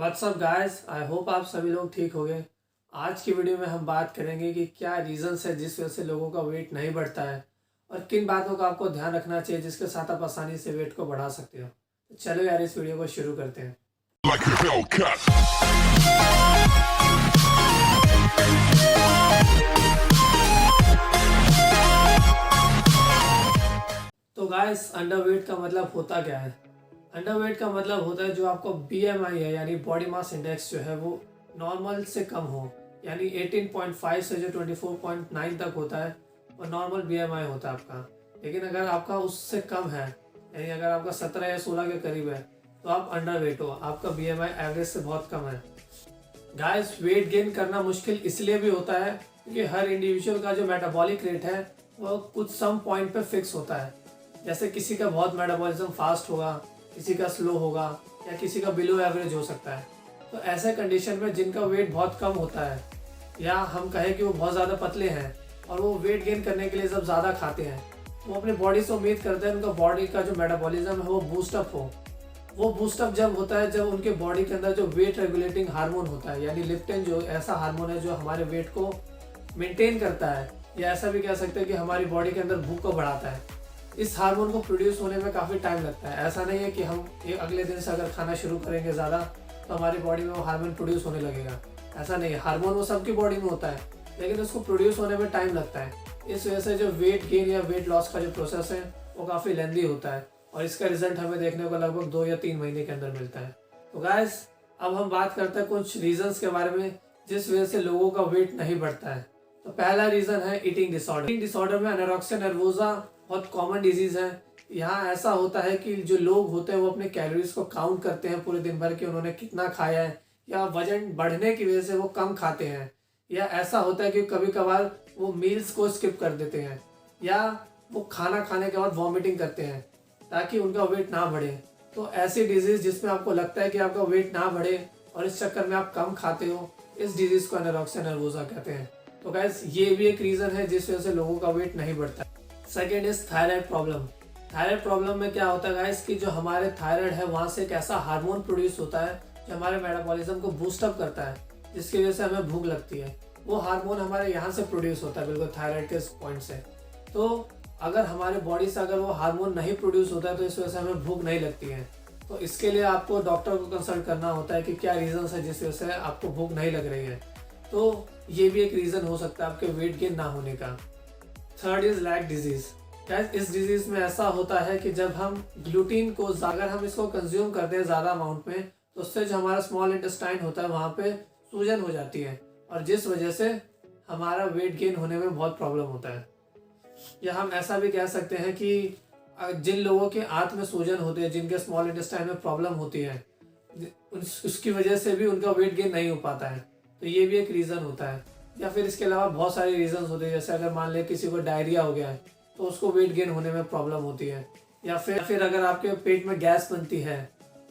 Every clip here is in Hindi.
व्हाट्सअप गाइस, आई होप आप सभी लोग ठीक हो गए। आज की वीडियो में हम बात करेंगे कि क्या रीजंस है जिस वजह से लोगों का वेट नहीं बढ़ता है और किन बातों का आपको ध्यान रखना चाहिए जिसके साथ आप आसानी से वेट को बढ़ा सकते हो। तो चलो यार, इस वीडियो को शुरू करते हैं। Like a Hellcat. तो गाइस, अंडरवेट का मतलब होता क्या है? अंडरवेट का मतलब होता है जो आपका बीएमआई है यानी बॉडी मास इंडेक्स जो है वो नॉर्मल से कम हो, यानी 18.5 से जो 24.9 तक होता है वो नॉर्मल बीएमआई होता है आपका। लेकिन अगर आपका उससे कम है, यानी अगर आपका 17 या 16 के करीब है तो आप अंडरवेट हो, आपका बीएमआई एवरेज से बहुत कम है। गाइस, वेट गेन करना मुश्किल इसलिए भी होता है क्योंकि हर इंडिविजुअल का जो मेटाबॉलिक रेट है वो कुछ सम पॉइंट पे फिक्स होता है। जैसे किसी का बहुत मेटाबॉलिज्म फास्ट होगा, किसी का स्लो होगा या किसी का बिलो एवरेज हो सकता है। तो ऐसे कंडीशन में जिनका वेट बहुत कम होता है या हम कहें कि वो बहुत ज़्यादा पतले हैं और वो वेट गेन करने के लिए जब ज़्यादा खाते हैं वो अपनी बॉडी से उम्मीद करते हैं उनका बॉडी का जो मेटाबॉलिज्म है वो बूस्टअप हो। वो बूस्टअप जब होता है जब उनके बॉडी के अंदर जो वेट रेगुलेटिंग हार्मोन होता है, यानी लिप्टिन, जो ऐसा हार्मोन है जो हमारे वेट को मेंटेन करता है, या ऐसा भी कह सकते हैं कि हमारी बॉडी के अंदर भूख को बढ़ाता है। इस हार्मोन को प्रोड्यूस होने में काफ़ी टाइम लगता है। ऐसा नहीं है कि हम एक अगले दिन से अगर खाना शुरू करेंगे ज़्यादा तो हमारी बॉडी में वो हार्मोन प्रोड्यूस होने लगेगा। ऐसा नहीं है, हार्मोन वो सबकी बॉडी में होता है लेकिन उसको प्रोड्यूस होने में टाइम लगता है। इस वजह से जो वेट गेन या वेट लॉस का जो प्रोसेस है वो काफ़ी लेंदी होता है और इसका रिजल्ट हमें देखने को लगभग 2 या 3 महीने के अंदर मिलता है। तो गाइस, अब हम बात करते हैं कुछ रीजंस के बारे में जिस वजह से लोगों का वेट नहीं बढ़ता है। तो पहला रीजन है ईटिंग डिसऑर्डर। ईटिंग डिसऑर्डर में एनोरेक्सिया नर्वोसा बहुत कॉमन डिजीज है। यहाँ ऐसा होता है कि जो लोग होते हैं वो अपने कैलोरीज को काउंट करते हैं पूरे दिन भर कि उन्होंने कितना खाया है, या वजन बढ़ने की वजह से वो कम खाते हैं, या ऐसा होता है कि कभी कभार वो मील्स को स्किप कर देते हैं, या वो खाना खाने के बाद वॉमिटिंग करते हैं ताकि उनका वेट ना बढ़े। तो ऐसी डिजीज जिसमें आपको लगता है कि आपका वेट ना बढ़े और इस चक्कर में आप कम खाते हो, इस डिजीज को एनोरेक्सिया नर्वोसा कहते हैं। तो गाइस, ये भी एक रीजन है जिस वजह से लोगों का वेट नहीं बढ़ता। Second is thyroid problem. Thyroid problem में क्या होता है गाइस कि जो हमारे थायराइड है वहाँ से एक ऐसा हार्मोन प्रोड्यूस होता है जो हमारे मेटाबॉलिज्म को बूस्टअप करता है, जिसकी वजह से हमें भूख लगती है। वो हार्मोन हमारे यहाँ से प्रोड्यूस होता है, बिल्कुल थायराइड के पॉइंट से। तो अगर हमारे बॉडी से अगर वो हार्मोन नहीं प्रोड्यूस होता है तो इस वजह से हमें भूख नहीं लगती है। तो इसके लिए आपको डॉक्टर को कंसल्ट करना होता है कि क्या रीज़न है जिस वजह से आपको भूख नहीं लग रही है। तो ये भी एक रीज़न हो सकता है आपके वेट गेन ना होने का। Third is lack disease. Guys, इस डिजीज में ऐसा होता है कि जब हम ग्लूटीन को अगर हम इसको कंज्यूम करते हैं ज़्यादा अमाउंट में तो उससे जो हमारा स्मॉल इंटेस्टाइन होता है वहाँ पे सूजन हो जाती है और जिस वजह से हमारा वेट गेन होने में बहुत प्रॉब्लम होता है। या हम ऐसा भी कह सकते हैं कि जिन लोगों के आंत में सूजन होती है, जिनके स्मॉल इंटेस्टाइन में प्रॉब्लम होती है, उसकी वजह से भी उनका वेट गेन नहीं हो पाता है। तो ये भी एक रीज़न होता है। या फिर इसके अलावा बहुत सारे रीजंस होते हैं, जैसे अगर मान लें किसी को डायरिया हो गया है तो उसको वेट गेन होने में प्रॉब्लम होती है। या फिर अगर आपके पेट में गैस बनती है,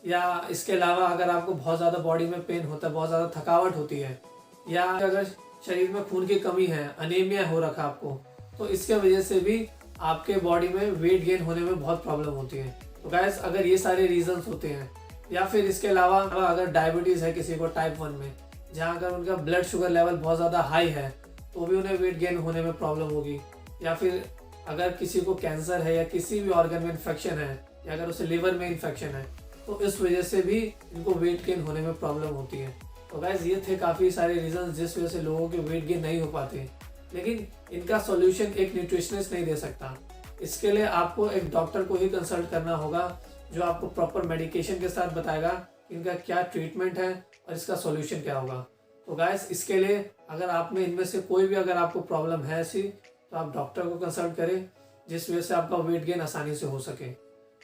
या इसके अलावा अगर आपको बहुत ज़्यादा बॉडी में पेन होता है, बहुत ज़्यादा थकावट होती है, या अगर शरीर में खून की कमी है, अनीमिया हो रखा आपको, तो इसके वजह से भी आपके बॉडी में वेट गेन होने में बहुत प्रॉब्लम होती है। तो गाइस, अगर ये सारे रीजंस होते हैं, या फिर इसके अलावा अगर डायबिटीज़ है किसी को टाइप 1 में, जहाँ अगर उनका ब्लड शुगर लेवल बहुत ज़्यादा हाई है तो भी उन्हें वेट गेन होने में प्रॉब्लम होगी। या फिर अगर किसी को कैंसर है या किसी भी ऑर्गन में इन्फेक्शन है, या अगर उसे लिवर में इन्फेक्शन है, तो इस वजह से भी इनको वेट गेन होने में प्रॉब्लम होती है। तो गाइस, ये थे काफ़ी सारे रीजंस जिस वजह से लोगों के वेट गेन नहीं हो पाते। लेकिन इनका सॉल्यूशन एक न्यूट्रिशनिस्ट नहीं दे सकता। इसके लिए आपको एक डॉक्टर को ही कंसल्ट करना होगा जो आपको प्रॉपर मेडिकेशन के साथ बताएगा इनका क्या ट्रीटमेंट है और इसका सॉल्यूशन क्या होगा। तो गाइस, इसके लिए अगर आप में इनमें से कोई भी अगर आपको प्रॉब्लम है ऐसी, तो आप डॉक्टर को कंसल्ट करें जिस वजह से आपका वेट गेन आसानी से हो सके।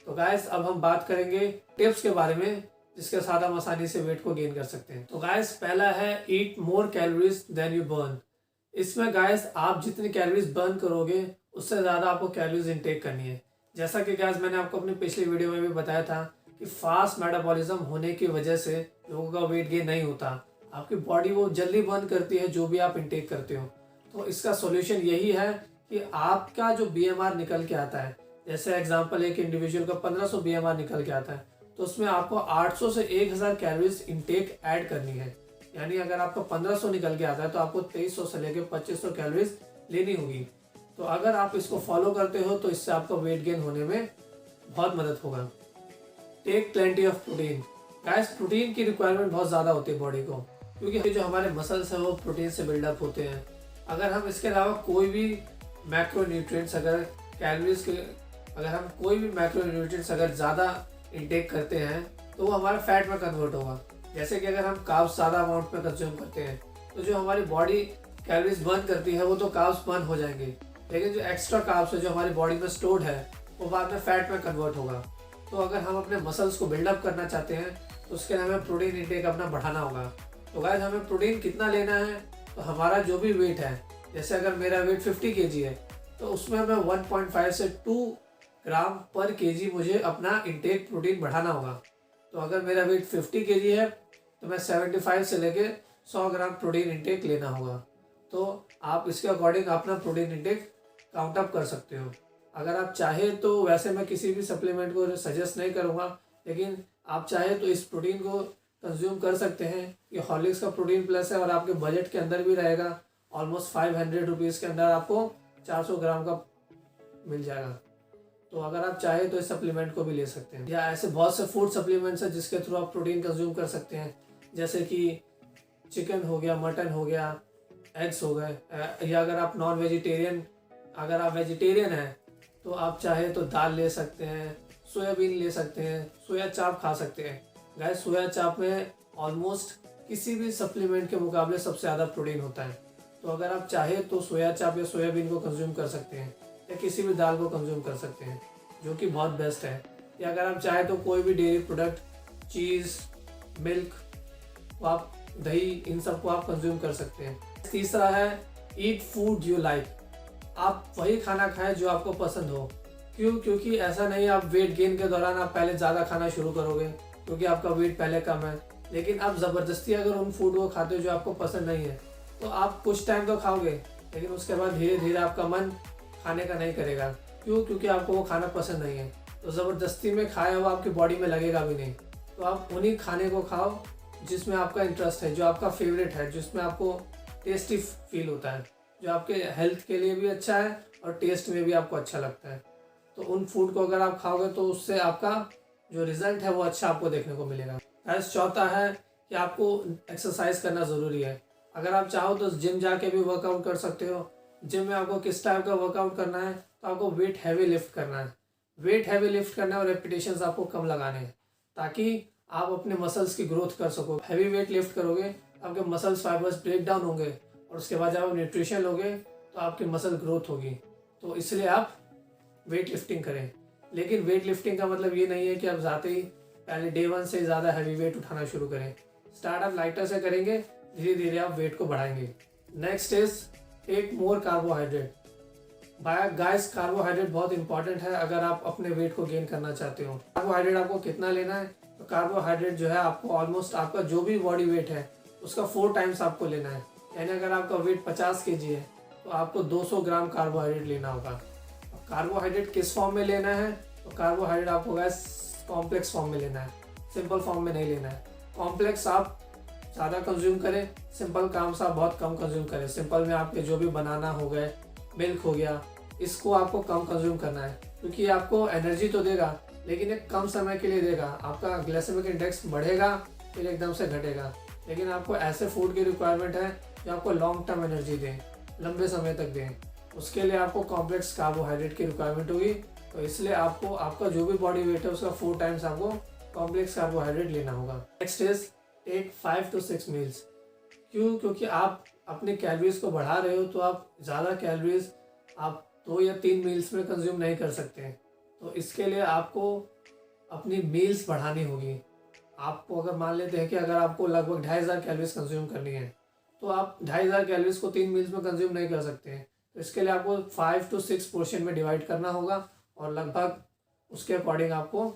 तो गाइस, अब हम बात करेंगे टिप्स के बारे में जिसके साथ हम आसानी से वेट को गेन कर सकते हैं। तो गाइस, पहला है eat more calories than you burn. इसमें गाइस, आप जितनी कैलोरीज बर्न करोगे उससे ज़्यादा आपको कैलोरीज इनटेक करनी है। जैसा कि गाइस मैंने आपको अपनी पिछली वीडियो में भी बताया था कि फास्ट मेटाबॉलिज्म होने की वजह से लोगों का वेट गेन नहीं होता। आपकी बॉडी वो जल्दी बर्न करती है जो भी आप इनटेक करते हो। तो इसका सॉल्यूशन यही है कि आपका जो बीएमआर निकल के आता है, जैसे एग्जांपल एक इंडिविजुअल का 1500 बीएमआर निकल के आता है, तो उसमें आपको 800 से 1000 कैलोरीज इनटेक ऐड करनी है। यानी अगर आपका 1500 निकल के आता है तो आपको 2300 से लेकर 2500 कैलोरीज लेनी होगी। तो अगर आप इसको फॉलो करते हो तो इससे आपका वेट गेन होने में बहुत मदद होगा। Take plenty of protein. Guys, protein की रिक्वायरमेंट बहुत ज़्यादा होती है बॉडी को, क्योंकि जो हमारे मसल्स हैं वो प्रोटीन से बिल्डअप होते हैं। अगर हम इसके अलावा कोई भी मैक्रोन्यूट्रिएंट्स अगर हम कोई भी मैक्रोन्यूट्रिएंट्स अगर ज़्यादा इंटेक करते हैं तो वो हमारा फैट में कन्वर्ट होगा। जैसे कि अगर हम कार्ब्स ज़्यादा अमाउंट में कंज्यूम करते हैं तो जो हमारी बॉडी कैलोरीज बर्न करती है वो तो कार्ब्स बर्न हो जाएंगे, लेकिन जो एक्स्ट्रा कार्ब्स है जो हमारी बॉडी में स्टोर्ड है वो बाद में फैट में कन्वर्ट होगा। तो अगर हम अपने मसल्स को बिल्डअप करना चाहते हैं तो उसके लिए हमें प्रोटीन इंटेक अपना बढ़ाना होगा। तो गाइस, हमें प्रोटीन कितना लेना है, तो हमारा जो भी वेट है, जैसे अगर मेरा वेट 50 kg है तो उसमें हमें 1.5 से 2 ग्राम पर केजी मुझे अपना इंटेक प्रोटीन बढ़ाना होगा। तो अगर मेरा वेट 50 kg है तो मैं 75 से लेके 100 ग्राम प्रोटीन इंटेक लेना होगा। तो आप इसके अकॉर्डिंग अपना प्रोटीन इंटेक काउंट अप कर सकते हो। अगर आप चाहे तो, वैसे मैं किसी भी सप्लीमेंट को सजेस्ट नहीं करूँगा, लेकिन आप चाहे तो इस प्रोटीन को कंज्यूम कर सकते हैं। ये हॉर्लिक्स का प्रोटीन प्लस है और आपके बजट के अंदर भी रहेगा। ऑलमोस्ट 500 रुपीज़ के अंदर आपको 400 ग्राम का मिल जाएगा। तो अगर आप चाहे तो इस सप्लीमेंट को भी ले सकते हैं। या ऐसे बहुत से फूड सप्लीमेंट्स हैं जिसके थ्रू आप प्रोटीन कंज्यूम कर सकते हैं, जैसे कि चिकन हो गया, मटन हो गया, एग्स हो गए। या अगर आप अगर आप वेजिटेरियन हैं तो आप चाहे तो दाल ले सकते हैं, सोयाबीन ले सकते हैं, सोया चाप खा सकते हैं। गाइस, सोया चाप में ऑलमोस्ट किसी भी सप्लीमेंट के मुकाबले सबसे ज़्यादा प्रोटीन होता है। तो अगर आप चाहे तो सोया चाप या सोयाबीन को कंज्यूम कर सकते हैं, या किसी भी दाल को कंज्यूम कर सकते हैं, जो कि बहुत बेस्ट है। या अगर आप चाहे तो कोई भी डेयरी प्रोडक्ट, चीज़, मिल्क, आप दही, इन सब को आप कंज्यूम कर सकते हैं। तीसरा है ईट फूड यू लाइक। आप वही खाना खाएं जो आपको पसंद हो। क्योंकि ऐसा नहीं आप वेट गेन के दौरान आप पहले ज़्यादा खाना शुरू करोगे क्योंकि आपका वेट पहले कम है, लेकिन आप ज़बरदस्ती अगर उन फूड को खाते हो जो आपको पसंद नहीं है तो आप कुछ टाइम तो खाओगे, लेकिन उसके बाद धीरे धीरे आपका मन खाने का नहीं करेगा। क्योंकि आपको वो खाना पसंद नहीं है। तो ज़बरदस्ती में खाया हुआ आपकी बॉडी में लगेगा भी नहीं। तो आप उन्हीं खाने को खाओ जिसमें आपका इंटरेस्ट है, जो आपका फेवरेट है, जिसमें आपको टेस्टी फील होता है, जो आपके हेल्थ के लिए भी अच्छा है और टेस्ट में भी आपको अच्छा लगता है। तो उन फूड को अगर आप खाओगे तो उससे आपका जो रिजल्ट है वो अच्छा आपको देखने को मिलेगा। गाइस, चौथा है कि आपको एक्सरसाइज करना ज़रूरी है। अगर आप चाहो तो जिम जाके भी वर्कआउट कर सकते हो। जिम में आपको किस टाइप का वर्कआउट करना है, तो आपको वेट हैवी लिफ्ट करना है। वेट हैवी लिफ्ट करना है और रेपिटेशंस आपको कम लगाने हैं, ताकि आप अपने मसल्स की ग्रोथ कर सको। हैवी वेट लिफ्ट करोगे आपके मसल्स फाइबर्स ब्रेक डाउन होंगे और उसके बाद जब आप न्यूट्रिशन लोगे तो आपकी मसल ग्रोथ होगी। तो इसलिए आप वेट लिफ्टिंग करें। लेकिन वेट लिफ्टिंग का मतलब ये नहीं है कि आप जाते ही पहले डे 1 से ज़्यादा हैवी वेट उठाना शुरू करें। स्टार्ट आप लाइटर से करेंगे, धीरे धीरे आप वेट को बढ़ाएंगे। Next is take more carbohydrate. Guys, carbohydrate बहुत इंपॉर्टेंट है अगर आप अपने वेट को गेन करना चाहते हो। कार्बोहाइड्रेट आपको कितना लेना है, तो कार्बोहाइड्रेट जो है आपको ऑलमोस्ट आपका जो भी बॉडी वेट है उसका 4 टाइम्स आपको लेना है। यानी अगर आपका वेट 50 kg है तो आपको 200 ग्राम कार्बोहाइड्रेट लेना होगा। कार्बोहाइड्रेट किस फॉर्म में लेना है, तो कार्बोहाइड्रेट आपको गैस कॉम्प्लेक्स फॉर्म में लेना है, सिंपल फॉर्म में नहीं लेना है। कॉम्प्लेक्स आप ज़्यादा कंज्यूम करें, सिंपल काम से आप बहुत कम कंज्यूम करें। सिंपल में आपके जो भी बनाना हो गए, मिल्क हो गया, इसको आपको कम कंज्यूम करना है, क्योंकि ये आपको एनर्जी तो देगा लेकिन एक कम समय के लिए देगा। आपका ग्लाइसेमिक इंडेक्स बढ़ेगा फिर एकदम से घटेगा। लेकिन आपको ऐसे फूड की रिक्वायरमेंट है जो आपको लॉन्ग टर्म एनर्जी दें, लंबे समय तक दें। उसके लिए आपको कॉम्प्लेक्स कार्बोहाइड्रेट की रिक्वायरमेंट होगी। तो इसलिए आपको आपका जो भी बॉडी वेट है उसका 4 टाइम्स आपको कॉम्प्लेक्स कार्बोहाइड्रेट लेना होगा। Next is take 5 to 6 meals. क्योंकि आप अपने कैलोरीज को बढ़ा रहे हो तो आप ज़्यादा कैलोरीज आप 2 या 3 मील्स में कंज्यूम नहीं कर सकते। तो इसके लिए आपको अपनी मील्स बढ़ानी होगी। आपको अगर मान लेते हैं कि अगर आपको लगभग 2500 कैलोरीज कंज्यूम करनी है तो आप 2500 कैलोरीज को 3 मील्स में कंज्यूम नहीं कर सकते हैं। तो इसके लिए आपको 5 to 6 पोर्शन में डिवाइड करना होगा और लगभग उसके अकॉर्डिंग आपको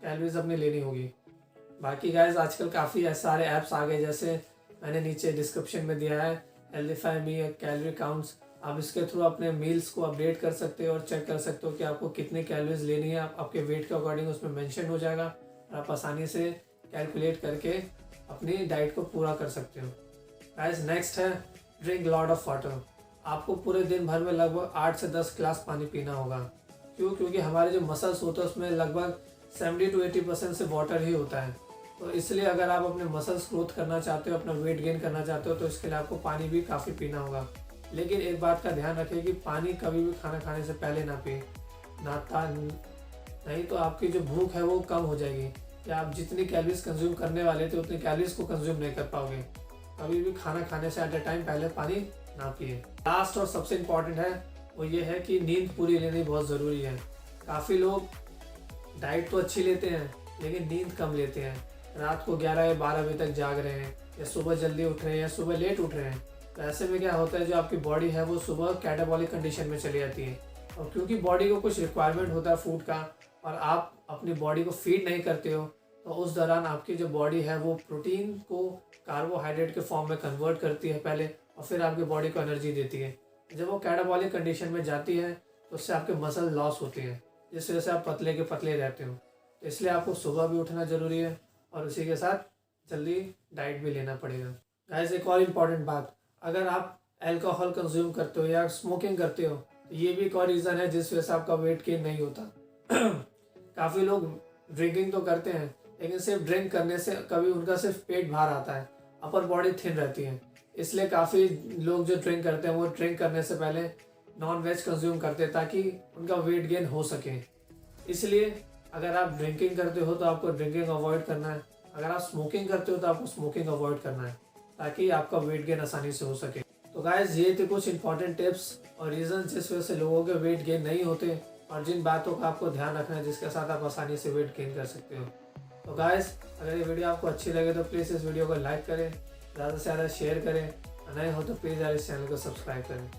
कैलोरीज अपनी लेनी होगी। बाकी गाइस, आजकल काफ़ी सारे ऐप्स आ गए, जैसे मैंने नीचे डिस्क्रिप्शन में दिया है हेल्दीफाई मी, कैलोरी काउंट्स। आप इसके थ्रू अपने मील्स को अपडेट कर सकते हो और चेक कर सकते हो कि आपको कितनी कैलोरीज लेनी है। आपके वेट के अकॉर्डिंग उसमें मेंशन हो जाएगा। और आप आसानी से कैलकुलेट करके अपनी डाइट को पूरा कर सकते हो। गाइस नेक्स्ट है ड्रिंक लॉट ऑफ वाटर। आपको पूरे दिन भर में लगभग 8 से 10 गिलास पानी पीना होगा। क्यों? क्योंकि हमारे जो मसल्स होते हैं उसमें लगभग 70 to 80% से वाटर ही होता है। तो इसलिए अगर आप अपने मसल्स ग्रोथ करना चाहते हो, अपना वेट गेन करना चाहते हो, तो इसके लिए आपको पानी भी काफ़ी पीना होगा। लेकिन एक बात का ध्यान रखें कि पानी कभी भी खाना खाने से पहले ना पिए, नहीं तो आपकी जो भूख है वो कम हो जाएगी या आप जितनी कैलोरीज कंज्यूम करने वाले थे उतनी कैलोरीज को कंज्यूम नहीं कर पाओगे। कभी भी खाना खाने से एट अ टाइम पहले पानी ना पिए। लास्ट और सबसे इम्पॉर्टेंट है वो ये है कि नींद पूरी लेनी बहुत ज़रूरी है। काफ़ी लोग डाइट तो अच्छी लेते हैं लेकिन नींद कम लेते हैं। रात को 11 या 12 बजे तक जाग रहे हैं या सुबह जल्दी उठ रहे हैं या सुबह लेट उठ रहे हैं। तो ऐसे में क्या होता है, जो आपकी बॉडी है वो सुबह कैटाबॉलिक कंडीशन में चली जाती है। और क्योंकि बॉडी को कुछ रिक्वायरमेंट होता है फूड का और आप अपनी बॉडी को फीड नहीं करते हो, तो उस दौरान आपकी जो बॉडी है वो प्रोटीन को कार्बोहाइड्रेट के फॉर्म में कन्वर्ट करती है पहले और फिर आपकी बॉडी को एनर्जी देती है। जब वो कैटाबॉलिक कंडीशन में जाती है तो उससे आपके मसल लॉस होते हैं, जिस वजह से आप पतले के पतले रहते हो। तो इसलिए आपको सुबह भी उठना ज़रूरी है और उसी के साथ जल्दी डाइट भी लेना पड़ेगा। गाइस एक और इम्पॉर्टेंट बात, अगर आप अल्कोहल कंज्यूम करते हो या स्मोकिंग करते हो तो ये भी एक और रीज़न है जिस वजह से आपका वेट गेन नहीं होता। काफ़ी लोग ड्रिंकिंग तो करते हैं लेकिन सिर्फ ड्रिंक करने से कभी उनका सिर्फ पेट बाहर आता है, अपर बॉडी थिन रहती है। इसलिए काफ़ी लोग जो ड्रिंक करते हैं वो ड्रिंक करने से पहले नॉन वेज कंज्यूम करते हैं ताकि उनका वेट गेन हो सके। इसलिए अगर आप ड्रिंकिंग करते हो तो आपको ड्रिंकिंग अवॉइड करना है, अगर आप स्मोकिंग करते हो तो आपको स्मोकिंग अवॉइड करना है ताकि आपका वेट गेन आसानी से हो सके। तो गाइस ये थे कुछ इंपॉर्टेंट टिप्स और रीज़न जिस वजह से लोगों के वेट गेन नहीं होते और जिन बातों का आपको ध्यान रखना है जिसके साथ आप आसानी से वेट गेन कर सकते हो। तो गाइस अगर ये वीडियो आपको अच्छी लगे तो प्लीज़ इस वीडियो को लाइक करें, ज़्यादा से ज़्यादा शेयर करें, नए हो तो प्लीज़ यार इस चैनल को सब्सक्राइब करें।